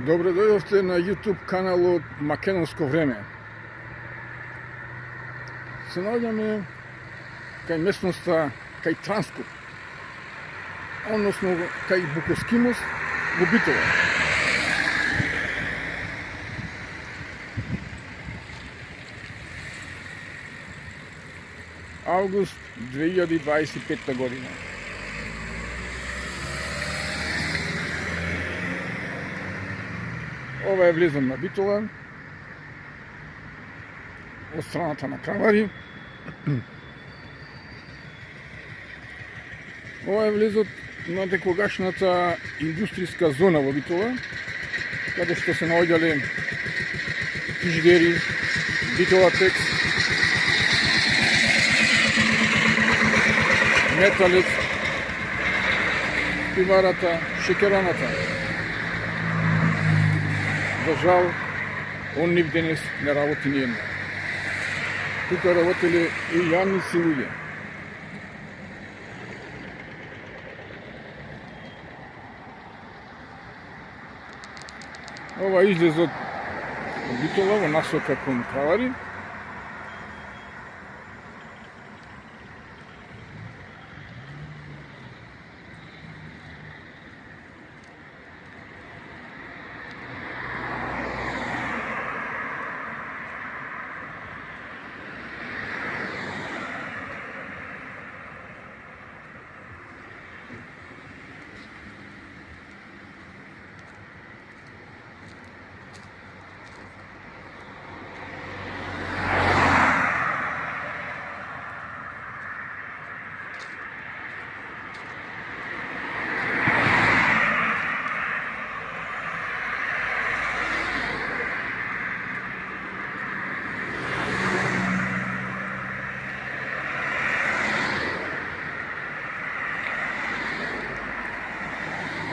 Добре дојдовте на YouTube каналот Македонско време. Се наоѓаме кај местноста кај Транскоп, односно кај Букоскимус во Битола. Август 2025 година. Ова е влизам на Битола од страната на Кравари. Ова е влизот на некогашната индустријска зона во Битола, каде што се наоѓале фрижидери, Битола Текс, Металец, пиварата, шекераната. За жал, он нив денес не работи ниједна. Тука работеле и јадници луѓе. Ова излезот од Битола во насока кон Кравари.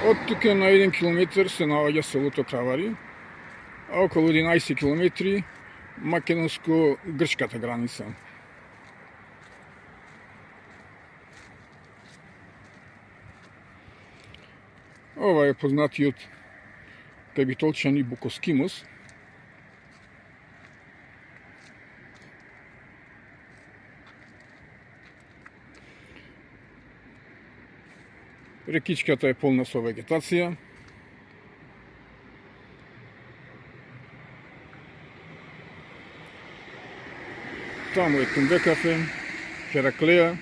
Од тука на 1 километар се наоѓа селото Кравари, а околу 11 километри македонско-грчката граница. Ова е познатиот кај битолчани Букоскимус. Рекичката е полна со вегетација. Таму е Тундекафе, Хераклеја,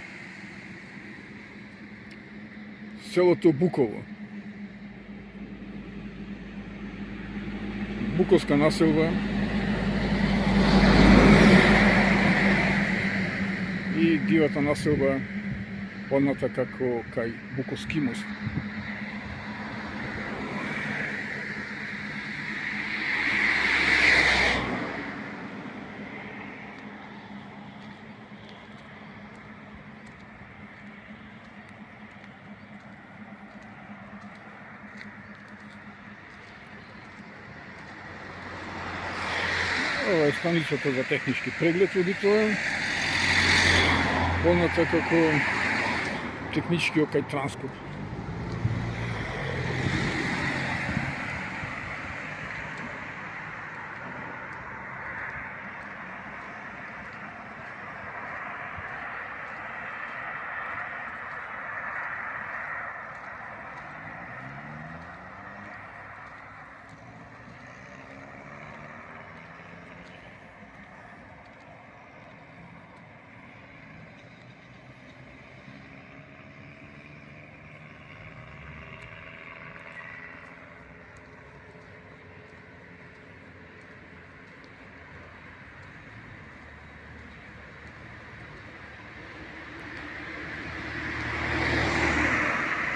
селото Буково. Буковска населба и дивата населба позната како кај Букоскимус. Ова е станицата за технички преглед во Битола, позната како техничкиот кај Транскоп.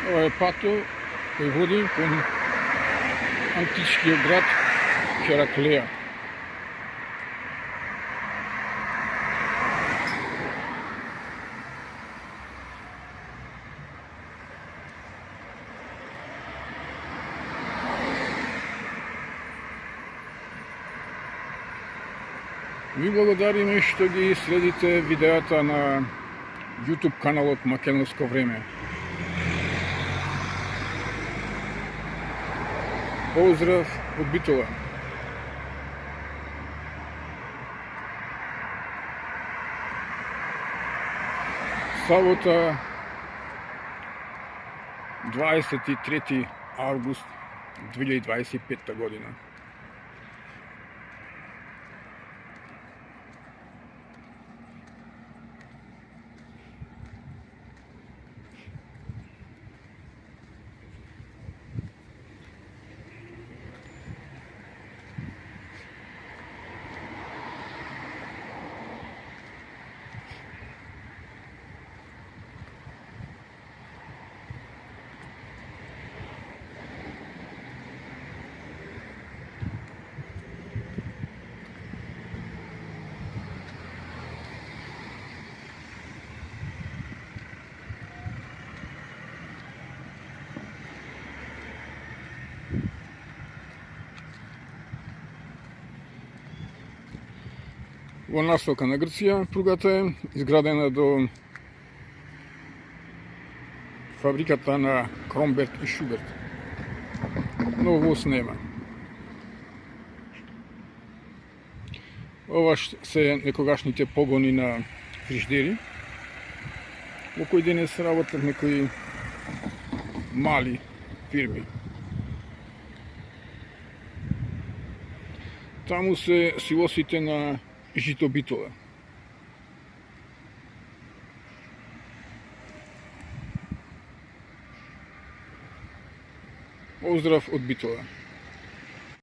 Ова е пато кој води кон античкиот град Хераклеја. Ви благодариме што ги следите видеата на YouTube каналот Македонско време. Поздрав! от Битола. Сабота 23 август 2025 година. Во насока на Грција пругата е изградена до фабриката на Кромберг и Шуберт. Но воз нема. Ова се некогашните погони на фриждери, во кои денес работат некои мали фирми. Таму се силосите на Жито Битола. Поздрав од Битола.